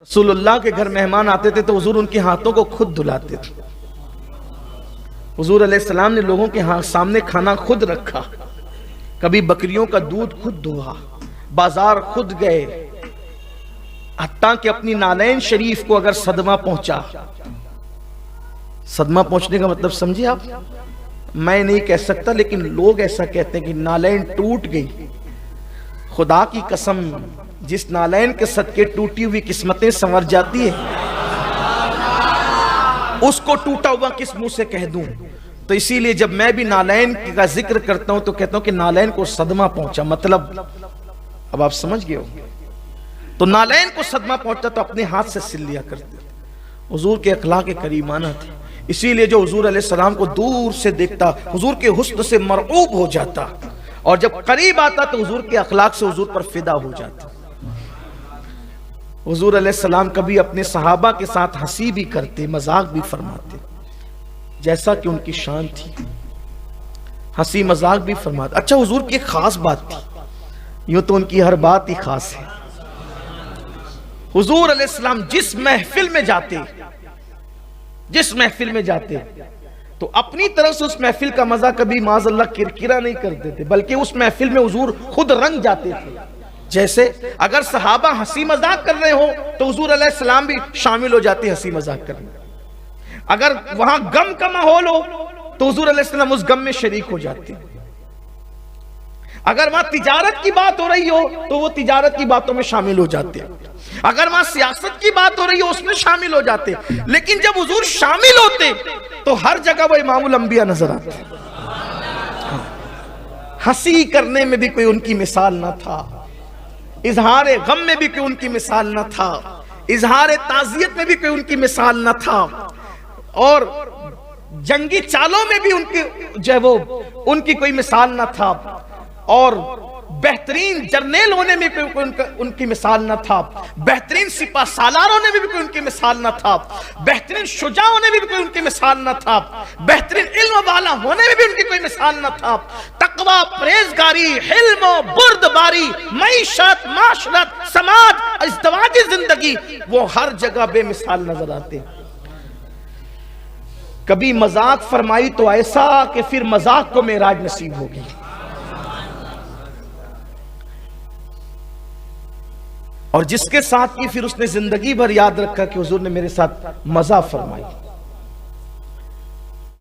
रसूलुल्लाह के घर मेहमान आते थे तो हुजूर उनके हाथों को खुद धुलाते थे। हुजूर अलैहिस्सलाम ने लोगों के सामने खाना खुद रखा, कभी बकरियों का दूध खुद दुहा, बाजार खुद गए, हत्ता कि अपनी नालैन शरीफ को अगर सदमा पहुंचा, सदमा पहुंचने का मतलब समझिए आप, मैं नहीं कह सकता लेकिन लोग ऐसा कहते हैं कि नालैन टूट गई। खुदा की कसम, जिस नालैन के सदके टूटी हुई किस्मतें संवर जाती है, उसको टूटा हुआ किस मुंह से कह दूं। तो इसीलिए जब मैं भी नालैन का जिक्र करता हूं तो कहता हूं कि नालैन को सदमा पहुंचा, मतलब अब आप समझ गए हो। तो नालैन को सदमा पहुंचा तो अपने हाथ से सिल लिया करते थे। हुजूर के अखलाक करीमाना थे, इसीलिए जो हुजूर अलैहिस्सलाम को दूर से देखता हुजूर के हुस्न से मरऊब हो जाता, और जब करीब आता तो हुजूर के अखलाक से हुजूर पर फिदा हो जाता। हुजूर अलैहिस्सलाम कभी अपने सहाबा के साथ हंसी भी करते, मजाक भी फरमाते, जैसा कि उनकी शान थी, हंसी मजाक भी फरमाते। अच्छा, हुजूर की एक खास बात थी, यूं तो उनकी हर बात ही खास है। हुजूर अलैहिस्सलाम जिस महफिल में जाते, जिस महफिल में जाते तो अपनी तरफ से उस महफिल का मजा कभी माज़अल्लाह किरकिरा नहीं करते थे, बल्कि उस महफिल में हुजूर खुद रंग जाते थे। जैसे अगर सहाबा हंसी मजाक कर रहे हो तो हुजूर अलैहिस्सलाम भी शामिल हो जाते हंसी मजाक करने। अगर वहां गम का माहौल हो तो हुजूर अलैहिस्सलाम उस गम में शरीक हो जाते। अगर वहां तिजारत की बात हो रही हो तो वो तिजारत की बातों में शामिल हो जाते। अगर वहां सियासत की बात हो रही हो उसमें शामिल हो जाते। लेकिन जब हुजूर शामिल होते तो हर जगह वो इमामुल अंबिया नजर आते। हंसी करने में भी कोई उनकी मिसाल ना था, इजहार गम में भी कोई उनकी मिसाल न था, इजहार ताजियत में भी कोई उनकी मिसाल न था, और जंगी चालों में भी उनकी जो है वो उनकी कोई मिसाल न था, और बेहतरीन जर्नेल होने में कोई उनकी मिसाल न था, बेहतरीन सिपा सालार होने में भी कोई उनकी मिसाल न था, बेहतरीन शुजा होने में भी कोई उनकी मिसाल न था, बेहतरीन इल्म वाला होने में भी उनकी कोई मिसाल न था। तकवा, परहेजगारी, हिल्म, बुर्दबारी, मईशत, माशरत, समाज, इज़्दिवाजी जिंदगी, वो हर जगह बेमिसाल नजर आते। कभी मजाक फरमाई तो ऐसा कि फिर मजाक को मेराज नसीब होगी। और जिसके साथ की फिर उसने जिंदगी भर याद रखा कि हुजूर ने मेरे साथ मजा फरमाई।